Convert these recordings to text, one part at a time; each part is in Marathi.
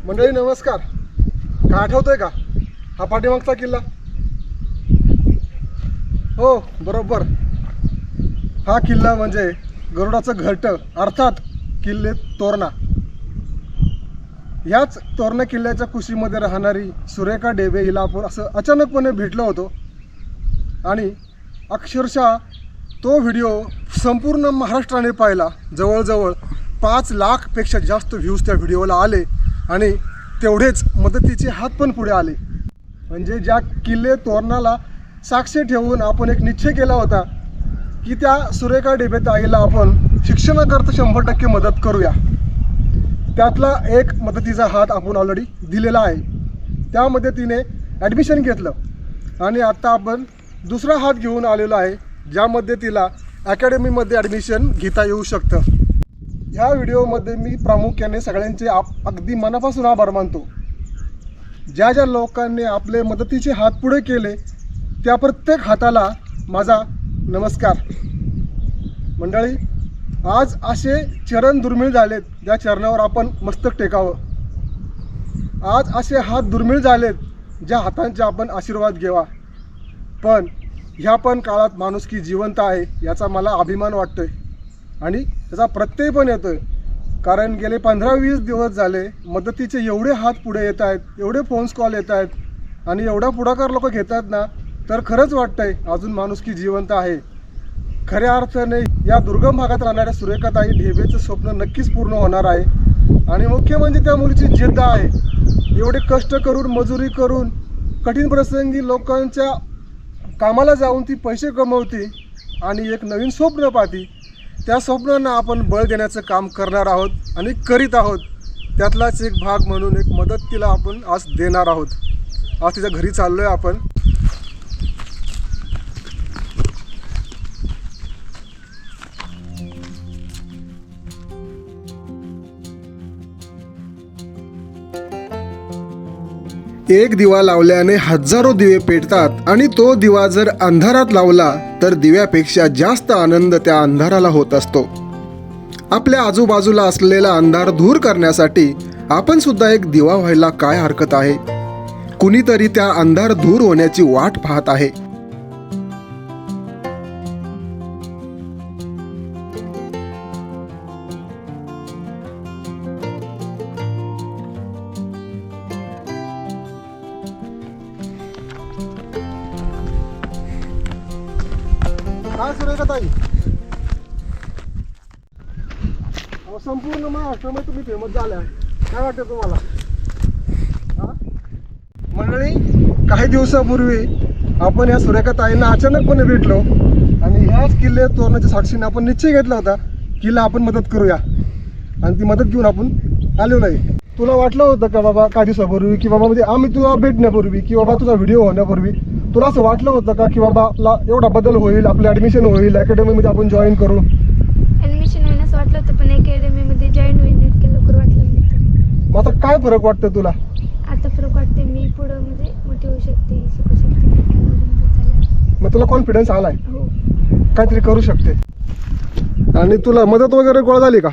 मंडळी नमस्कार. काय आठवतोय का हा पाठीमागचा किल्ला? हो बरोबर, हा किल्ला म्हणजे गरुडाचं घरटं अर्थात किल्ले तोरणा. याच तोरणा किल्ल्याच्या कुशीमध्ये राहणारी सुरेखा डेबे हिला आपण असं अचानकपणे भेटलो होतो आणि अक्षरशः तो व्हिडिओ संपूर्ण महाराष्ट्राने पाहिला. जवळजवळ 5 लाखपेक्षा जास्त व्ह्यूज त्या व्हिडिओला आले आणि तेवढेच मदतीचे हात पण पुढे आले. म्हणजे ज्या किल्ले तोरणाला साक्षी ठेवून आपण एक निश्चय केला होता की त्या सुरेखा डेबे ताईला आपण शिक्षणाकरता 100% मदत करूया, त्यातला एक मदतीचा हात आपण ऑलरेडी दिलेला आहे. त्यामध्ये तिने ॲडमिशन घेतलं आणि आता आपण दुसरा हात घेऊन आलेलो आहे ज्यामध्ये तिला अकॅडमीमध्ये ॲडमिशन घेता येऊ शकतं. ह्या व्हिडिओमध्ये मी प्रामुख्याने सगळ्यांचे अगदी मनापासून आभार मानतो. ज्या ज्या लोकांनी आपले मदतीचे हात पुढे केले त्या प्रत्येक हाताला माझा नमस्कार. मंडळी, आज असे चरण दुर्मिळ झालेत ज्या चरणावर आपण मस्तक टेकावं. आज असे हात दुर्मिळ झालेत ज्या हातांचे आपण आशीर्वाद घ्यावा. पण ह्या पण काळात माणुसकी जिवंत आहे याचा मला अभिमान वाटतोय आणि त्याचा प्रत्यय पण येतोय. कारण गेले 15-20 दिवस झाले मदतीचे एवढे हात पुढे येत आहेत, एवढे फोन्स कॉल येत आहेत आणि एवढा पुढाकार लोक घेतात ना, तर खरंच वाटतंय अजून माणुसकी जिवंत आहे. खऱ्या अर्थाने या दुर्गम भागात राहणाऱ्या सुरेखाताई ढेबेचं स्वप्न नक्कीच पूर्ण होणार आहे. आणि मुख्य म्हणजे त्या मुलीची जिद्द आहे. एवढे कष्ट करून, मजुरी करून, कठीण प्रसंगी लोकांच्या कामाला जाऊन ती पैसे कमवती आणि एक नवीन स्वप्न पाहती. त्या स्वप्नांना आपण बळ देण्याचं काम करणार आहोत आणि करीत आहोत. त्यातलाच एक भाग म्हणून एक मदत तिला आपण आज देणार आहोत. आज तिच्या घरी चाललो आहे आपण. एक दिवा लावल्याने हजारो दिवे पेटतात आणि तो दिवा जर अंधारात लावला तर दिव्यापेक्षा जास्त आनंद त्या अंधाराला होत असतो. आपल्या आजूबाजूला असलेला अंधार दूर करण्यासाठी आपण सुद्धा एक दिवा व्हायला काय हरकत आहे? कुणीतरी त्या अंधार दूर होण्याची वाट पाहत आहे. काय सुरेखाताई, संपूर्ण महाराष्ट्रामध्ये तुम्ही फेमस झाल्या, काय वाटतं तुम्हाला? मंडळी, काही दिवसापूर्वी आपण या सुरेखाताईंना अचानकपणे भेटलो आणि ह्याच किल्ले तोरणाच्या साक्षीने आपण निश्चय घेतला होता किल्ला आपण मदत करूया आणि ती मदत घेऊन आपण आलेलो आहे. तुला वाटलं होतं का बाबा काही दिवसापूर्वी की बाबा म्हणजे आम्ही तुला भेटण्यापूर्वी की बाबा तुझा व्हिडिओ होण्यापूर्वी तुला असं वाटलं होतं का की बाबा आपला एवढा बदल होईल, आपलं ॲडमिशन होईल, अकॅडमीमध्ये आपण जॉईन करू? ॲडमिशन होईल असं वाटलं होतं, पण अकॅडमीमध्ये जॉईन होईल इतके लवकर वाटलं नाही. मग आता काय फरक वाटतं तुला? आता फरक वाटते, मी पुढं म्हणजे मोठी होऊ शकते, शिकू शकते. मग तुला कॉन्फिडन्स आलाय हो, काहीतरी करू शकते. आणि तुला मदत वगैरे गोळा झाली का?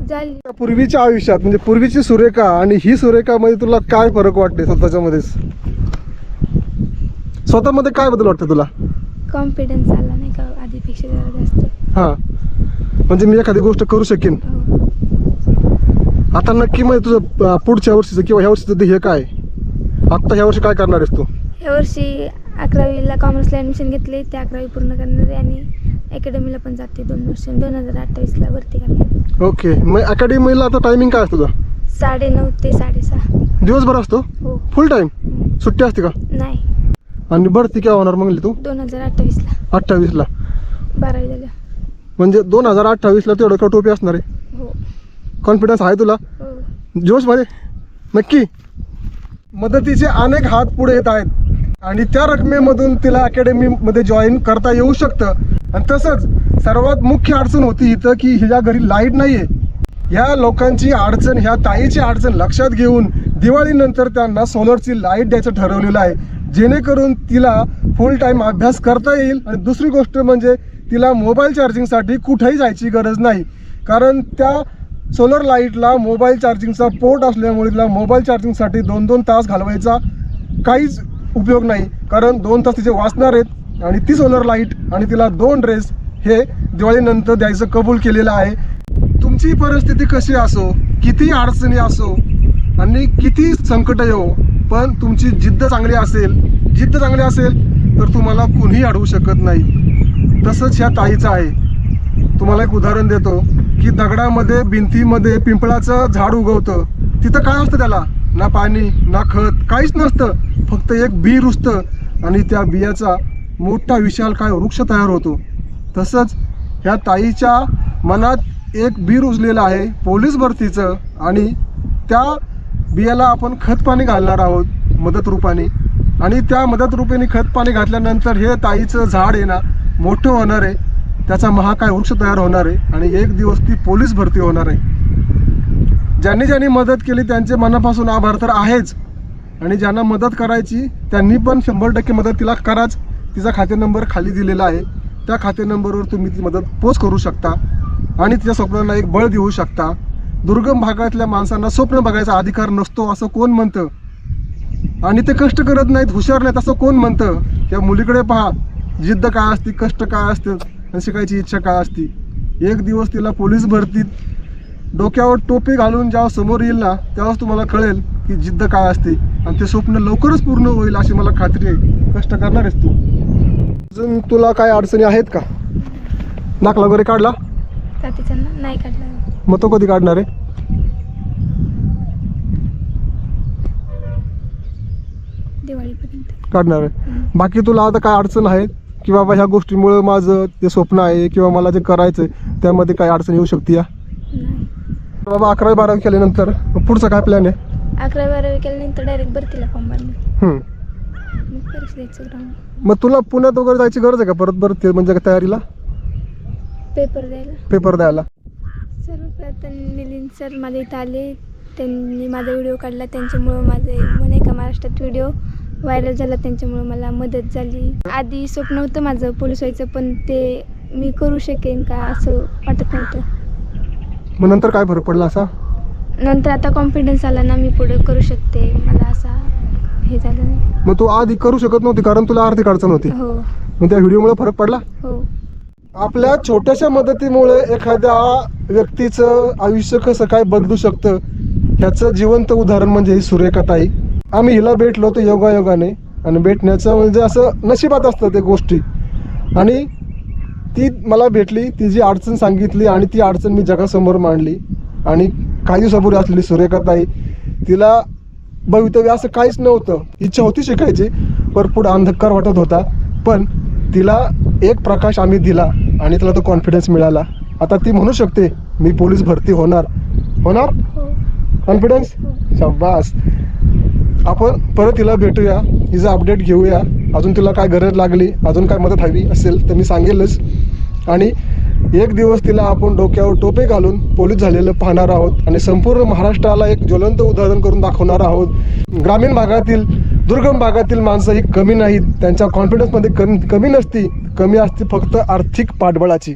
झाली. पूर्वीच्या आयुष्यात म्हणजे पूर्वीची सुरेखा आणि ही सुरेखा मध्ये तुला काय फरक वाटते? स्वतःच्यामध्येच स्वतःमध्ये काय बदल वाटतं तुला? कॉन्फिडन्स आला नाही का आधीपेक्षा जरा जास्त. हां, म्हणजे मी एखादी गोष्ट करू शकेन. हो. आता नक्की म्हणजे तुझं पुढच्या वर्षीचं किंवा ह्या वर्षीचं ध्येय काय? आत्ता ह्या वर्षी काय करणार आहेस तू? या वर्षी 11वीला कॉमर्सला ॲडमिशन घेतले, ते 11वी पूर्ण करणार आहे आणि अकॅडमीला पण जाते 2 वर्ष. 2028ला भरती करणार. ओके, मग अकॅडमीला आता टायमिंग काय असतं तुझं? 9:30 ते 6:30. दिवसभर असतो? हो. फुल टाईम? सुट्टी असते का? नाही. आणि भरती केव्हा होणार म्हणली तू? 2028ला. 28ला? 12वी झालं. म्हणजे 2028ला तेवढं का टोपी असणार आहे? हो. कॉन्फिडन्स आहे तुला? हो. जोशमध्ये? नक्की. मदतीचे अनेक हात पुढे येत आहेत आणि त्या रकमेमधून तिला अकॅडमीमध्ये जॉईन करता येऊ शकतं. आणि तसंच सर्वात मुख्य अडचण होती इथं की हिच्या घरी लाईट नाही आहे. ह्या लोकांची अडचण, ह्या ताईची अडचण लक्षात घेऊन दिवाळीनंतर त्यांना सोलरची लाईट द्यायचं ठरवलेलं आहे, जेणेकरून तिला फुल टाईम अभ्यास करता येईल. आणि दुसरी गोष्ट म्हणजे तिला मोबाईल चार्जिंगसाठी कुठेही जायची गरज नाही, कारण त्या सोलर लाईटला मोबाईल चार्जिंगचा पोर्ट असल्यामुळे तिला मोबाईल चार्जिंगसाठी 2-2 तास घालवायचा काहीच उपयोग नाही, कारण 2 तास तिचे वाचणार आहेत आणि ती सोलर लाईट आणि तिला 2 ड्रेस हे दिवाळीनंतर द्यायचं कबूल केलेलं आहे. तुमची परिस्थिती कशी असो, किती अडचणी असो आणि किती संकट येऊ, पण तुमची जिद्द चांगली असेल तर तुम्हाला कुणीही अडवू शकत नाही. तसंच ह्या ताईचं आहे. तुम्हाला एक उदाहरण देतो की दगडामध्ये भिंतीमध्ये पिंपळाचं झाड उगवतं, तिथं काय असतं, त्याला ना पाणी ना खत काहीच नसतं, फक्त एक बी रुजतं आणि त्या बियाचा मोठा विशाल काय वृक्ष तयार होतो. तसंच ह्या ताईच्या मनात एक बी रुजलेलं आहे पोलीस भरतीचं, आणि त्या बियाला आपण खत पाणी घालणार आहोत मदत रूपाने, आणि त्या मदत रूपाने खत पाणी घातल्यानंतर हे ताईचं झाड आहे ना मोठं होणार आहे, त्याचा महाकाय वृक्ष तयार होणार आहे आणि एक दिवस ती पोलीस भरती होणार आहे. ज्यांनी ज्यांनी मदत केली त्यांचे मनापासून आभार तर आहेच, आणि ज्यांना मदत करायची त्यांनी पण 100% मदत तिला कराच. तिचा खाते नंबर खाली दिलेला आहे, त्या खाते नंबरवर तुम्ही ती मदत पोस्ट करू शकता आणि तिच्या स्वप्नांना एक बळ देऊ शकता. दुर्गम भागातल्या माणसांना स्वप्न बघायचा अधिकार नसतो असं कोण म्हणतं, आणि ते कष्ट करत नाहीत, हुशार नाहीत असं कोण म्हणतं. त्या मुलीकडे पहा, जिद्द काय असते, कष्ट काय असतं आणि शिकायची इच्छा काय असते. एक दिवस तिला पोलीस भरतीत डोक्यावर टोपी घालून जेव्हा समोर येईल ना तेव्हाच तुम्हाला कळेल की जिद्द काय असते, आणि ते स्वप्न लवकरच पूर्ण होईल अशी मला खात्री आहे. कष्ट करणार आहेस तू. अजून तुला काय अडचणी आहेत का? दाखला वगैरे काढला? जातीचा नाही काढला. मग तो कधी काढणार आहे? दिवाळीपर्यंत काढणार आहे. बाकी तुला आता काय अडचण आहे की बाबा ह्या गोष्टीमुळे माझं ते स्वप्न आहे किंवा मला जे करायचं आहे त्यामध्ये काय अडचण येऊ शकते या? नाही. बाबा 11वी-12वी केल्यानंतर पुढचा काय प्लॅन आहे? 11वी-12वी केल्यानंतर डायरेक्ट भरतीला फॉर्म भरणार, मग परीक्षा द्यायचं ग्राउंड. मग तुला पुण्यात वगैरे जायची गरज आहे का परत भरती म्हणजे तयारीला, पेपर द्यायला? सर्वप्रथम मिलिंद सर माझ्या इथं आले, त्यांनी माझा व्हिडिओ काढला, त्यांच्यामुळं माझे नाही का महाराष्ट्रात व्हिडिओ व्हायरल झाला, त्यांच्यामुळं मला मदत झाली. आधी स्वप्न होतं माझं पोलीस व्हायचं, पण ते मी करू शकेन का असं वाटत नव्हतं. मग नंतर काय फरक पडला असा? नंतर आता कॉन्फिडन्स आला ना, मी पुढे करू शकते, मला असा हे झालं नाही. मग तू आधी करू शकत नव्हती कारण तुला आर्थिक अडचण होती, हो मग त्या व्हिडिओमुळे फरक पडला? हो. आपल्या छोट्याशा मदतीमुळे एखाद्या व्यक्तीचं आयुष्य कसं काय बदलू शकतं ह्याचं जिवंत उदाहरण म्हणजे ही सुरेखा ताई. आम्ही हिला भेटलो होतो योगायोगाने, आणि भेटण्याचं म्हणजे असं नशिबात असतं ते गोष्टी, आणि ती मला भेटली, तिची अडचण सांगितली आणि ती अडचण मी जगासमोर मांडली. आणि काही दिवसापूर्वी असलेली सुरेखा ताई, तिला भवितव्य असं काहीच नव्हतं, इच्छा होती शिकायची पण पुढे अंधकार वाटत होता, पण तिला एक प्रकाश आम्ही दिला आणि तिला तो कॉन्फिडन्स मिळाला. आता ती म्हणू शकते मी पोलीस भरती होणार. कॉन्फिडन्स? शाबास. आपण परत तिला भेटूया, हिचं अपडेट घेऊया. अजून तिला काय गरज लागली, अजून काय मदत हवी असेल तर मी सांगेलच. आणि एक दिवस तिला आपण डोक्यावर टोपे घालून पोलीस झालेलं पाहणार आहोत आणि संपूर्ण महाराष्ट्राला एक ज्वलंत उदाहरण करून दाखवणार आहोत. ग्रामीण भागातील, दुर्गम भागातील माणसं ही कमी नाहीत, त्यांच्या कॉन्फिडन्समध्ये कमी नसती, कमी असते फक्त आर्थिक पाठबळाची.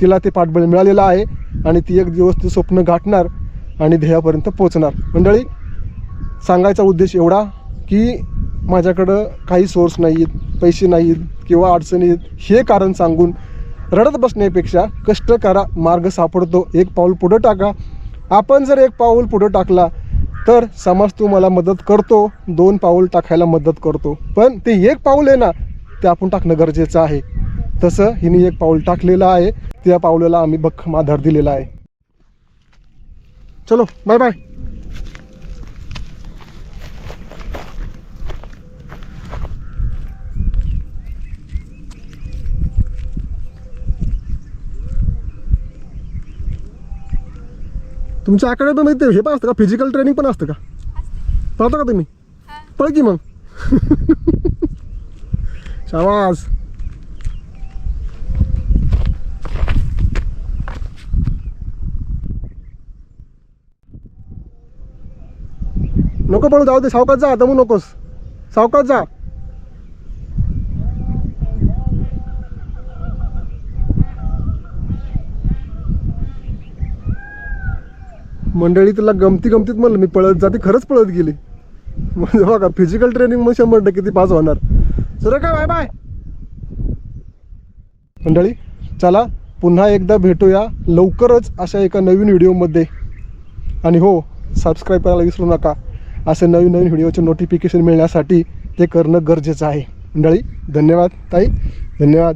तिला ते पाठबळ मिळालेलं आहे आणि ती एक दिवस ते स्वप्न गाठणार आणि ध्येयापर्यंत पोहोचणार. मंडळी, सांगायचा उद्देश एवढा की माझ्याकडं काही सोर्स नाही आहेत, पैसे नाही आहेत किंवा अडचणी आहेत हे कारण सांगून रडत बसण्यापेक्षा कष्ट करा, मार्ग सापडतो. एक पाऊल पुढं टाका. आपण जर एक पाऊल पुढं टाकला तर समाज तुम्हाला मदत करतो, 2 पाऊल टाकायला मदत करतो, पण ते एक पाऊल आहे ना ते आपण टाकणं गरजेचं आहे. तसं हिने एक पाऊल टाकलेलं आहे, त्या पाऊलाला आम्ही भक्कम आधार दिलेला आहे. चलो बाय बाय. तुमच्या अकॅडमीमध्ये हे पण असतं का, फिजिकल ट्रेनिंग पण असतं का? पळता का तुम्ही? पळ की मग. शाबास. नको पळू, जाऊ दे, सावकाश जा, दमू नकोस, सावकाश जा. मंडळी तिला गमती गमतीत म्हणलं मी पळत जाते, खरंच पळत गेली. म्हणजे बघा फिजिकल ट्रेनिंग मग 100% ती पास होणार. Surekha bye bye. मंडळी चला पुन्हा एकदा भेटूया लवकरच अशा एका नवीन व्हिडिओमध्ये. आणि हो, सबस्क्राईब करायला विसरू नका. असे नवीन नवीन व्हिडिओचे नोटिफिकेशन मिळण्यासाठी ते करणं गरजेचं आहे. मंडळी धन्यवाद ताई, धन्यवाद.